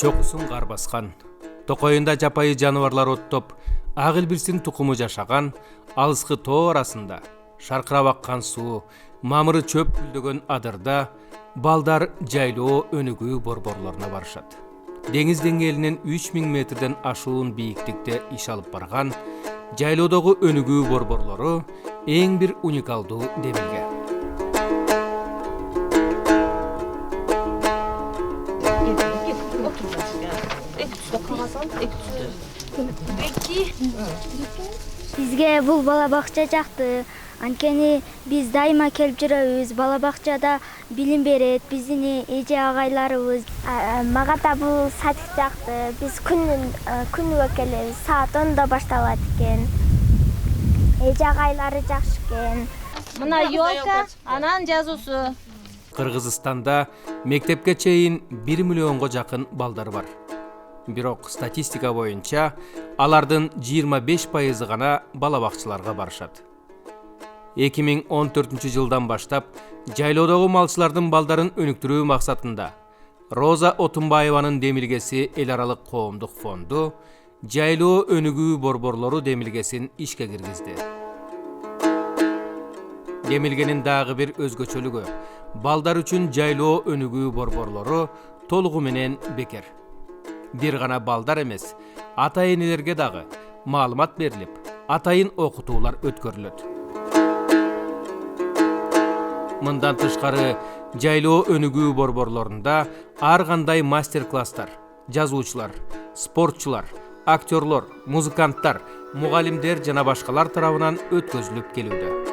чокусун кар баскан, токойунда жапайы жаныбарлар оттоп, ак илбирстин тукуму жашаган, алыскы тоо арасында шаркырап аккан суу, мамыры чөп гүлдөгөн адырда балдар жайлоо өнүгүү борборлоруна барышат. Деңиз деңгээлинен 3000 метрден ашуун бийиктикте иш алып барган жайлоодогу өнүгүү борборлору эң бир уникалдуу демилге. Бизге бул бала бакча жакты. Анткени биз дайыма келип жүрөбүз. Бала бакчада билим берет, биздин эже агайларыбыз. Мага да бул садик жакты. Биз күнүгө келебиз. Саат 10:00 башталат экен. Эже агайлары жакшы экен. Мына ёлка, анан жазуусу. Кыргызстанда мектепке чейин 1 миллионго жакын балдар бар. Бирок статистика боюнча алардын 25% гана бала бакчаларга барышат. 2014 жылдан баштап жайлоодогу малчылардын балдарын өнүктүрүү максатында Роза Отунбаеванын демилгеси эл аралык коомдук фонду жайлоо өнүгүү борборлору демилгесин ишке киргизди. Демилгенин дагы бир өзгөчөлүгү балдар үчүн жайлоо өнүгүү борборлору толугу менен бекер. Бир гана балдар эмес, ата-энелерге дагы маалымат берилип, атайын окутуулар өткөрүлөт. Мындан тышкары жайлоо өнүгүү борборлорунда ар кандай мастер-класстар, жазуучулар, спортчулар, актерлор, музыканттар, мугалимдер жана башкалар тарабынан өткөзүлүп келүүдө.